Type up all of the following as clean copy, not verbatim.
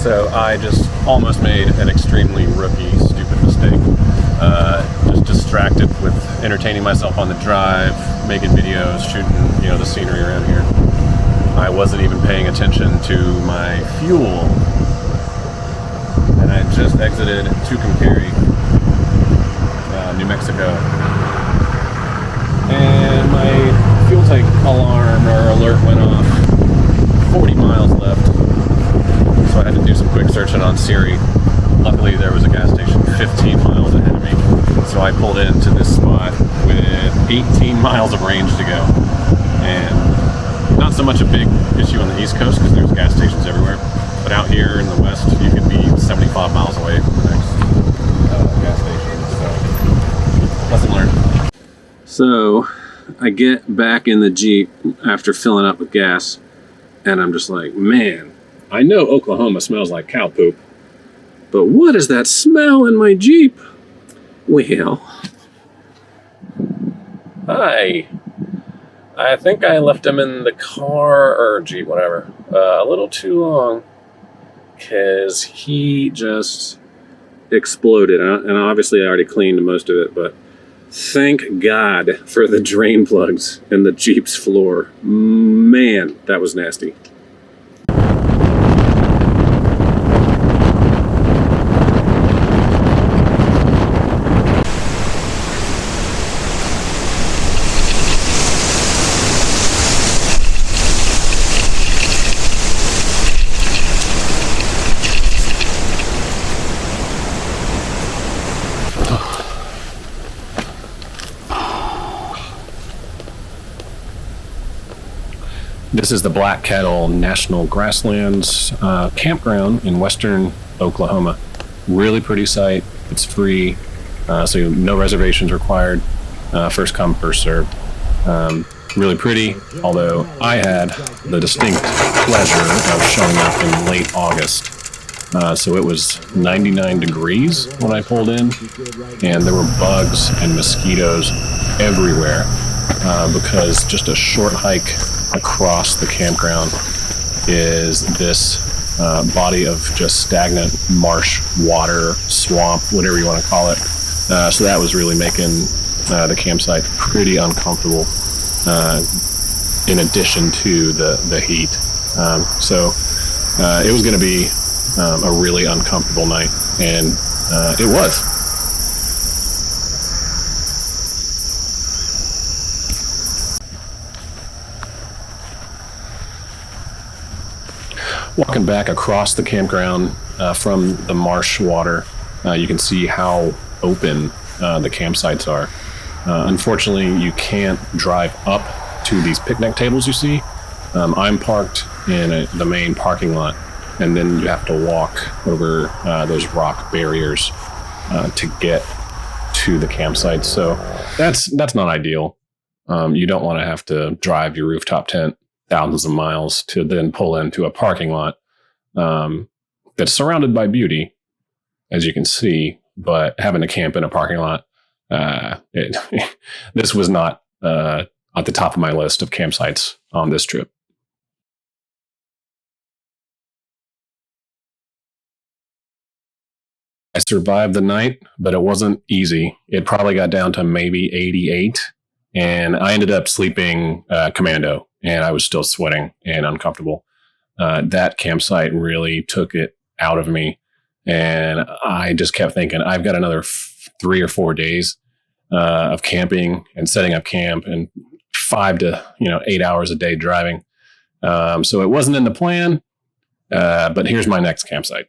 So I just almost made an extremely rookie, stupid mistake. Just distracted with entertaining myself on the drive, making videos, shooting, the scenery around here. I wasn't even paying attention to my fuel, and I just exited Tucumcari, New Mexico, and my fuel tank alarm or alert went off. 40 miles left, so I had to do some quick searching on Siri. Luckily, there was a gas station 15 miles ahead of me, so I pulled into this spot with 18 miles of range to go. And not so much a big issue on the East Coast because there's gas stations everywhere, but out here in the West, you could be 75 miles away from the next gas station. So, lesson learned. So, I get back in the Jeep after filling up with gas, and I'm just like, man, I know Oklahoma smells like cow poop, but what is that smell in my Jeep? Well, hi. I think I left him in the car, or Jeep, whatever, a little too long, because he just exploded. And obviously I already cleaned most of it, but thank God for the drain plugs in the Jeep's floor. Man, that was nasty. This is the Black Kettle National Grasslands campground in western Oklahoma. Really pretty site. It's free, so no reservations required. First come, first serve. Really pretty, although I had the distinct pleasure of showing up in late August. So it was 99 degrees when I pulled in, and there were bugs and mosquitoes everywhere because just a short hike across the campground is this body of just stagnant marsh water, swamp, whatever you want to call it. So that was really making the campsite pretty uncomfortable, in addition to the heat. So it was going to be a really uncomfortable night, and it was. Walking back across the campground from the marsh water, you can see how open the campsites are. Unfortunately, you can't drive up to these picnic tables you see. I'm parked in the main parking lot, and then you have to walk over those rock barriers to get to the campsite. So that's not ideal. You don't want to have to drive your rooftop tent thousands of miles to then pull into a parking lot that's surrounded by beauty, as you can see, but having to camp in a parking lot, this was not at the top of my list of campsites on this trip. I survived the night, but it wasn't easy. It probably got down to maybe 88, and I ended up sleeping commando, and I was still sweating and uncomfortable. That campsite really took it out of me, and I just kept thinking, I've got another 3 or 4 days of camping and setting up camp, and 5 to 8 hours a day driving. So it wasn't in the plan, but here's my next campsite.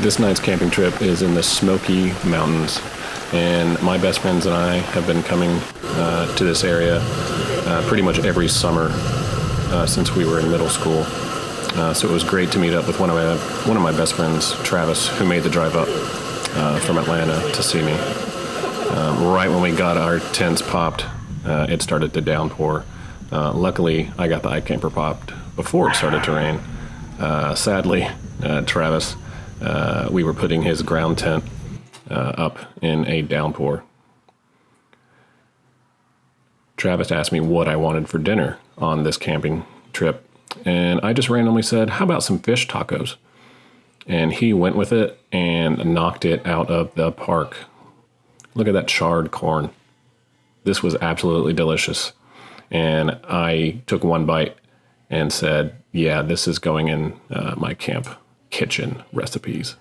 This night's camping trip is in the Smoky Mountains, and my best friends and I have been coming to this area pretty much every summer since we were in middle school. So it was great to meet up with one of my best friends, Travis, who made the drive up from Atlanta to see me. Right when we got our tents popped, it started to downpour. Luckily, I got the iCamper popped before it started to rain. Sadly, Travis, we were putting his ground tent up in a downpour. Travis asked me what I wanted for dinner on this camping trip, and I just randomly said, how about some fish tacos? And he went with it and knocked it out of the park. Look at that charred corn. This was absolutely delicious. And I took one bite and said, yeah, this is going in my camp kitchen recipes.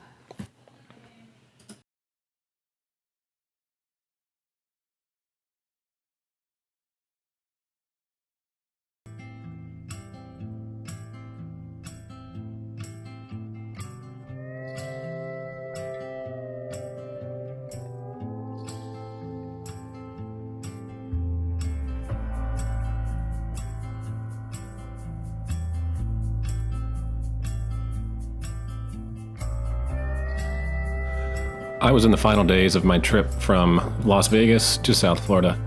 I was in the final days of my trip from Las Vegas to South Florida.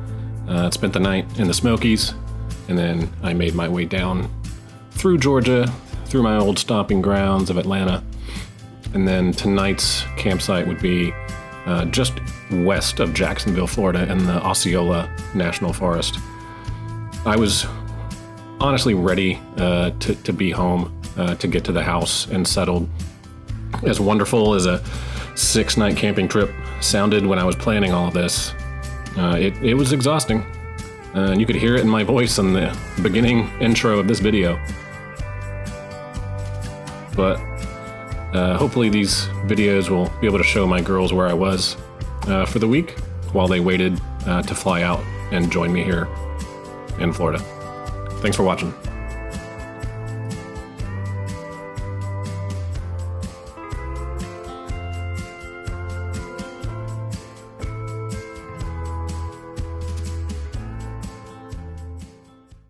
Spent the night in the Smokies, and then I made my way down through Georgia, through my old stomping grounds of Atlanta. And then tonight's campsite would be just west of Jacksonville, Florida, in the Osceola National Forest. I was honestly ready to be home, to get to the house and settled. As wonderful as a 6-night camping trip sounded when I was planning all of this, it was exhausting. And you could hear it in my voice in the beginning intro of this video. But hopefully these videos will be able to show my girls where I was for the week while they waited to fly out and join me here in Florida. Thanks for watching.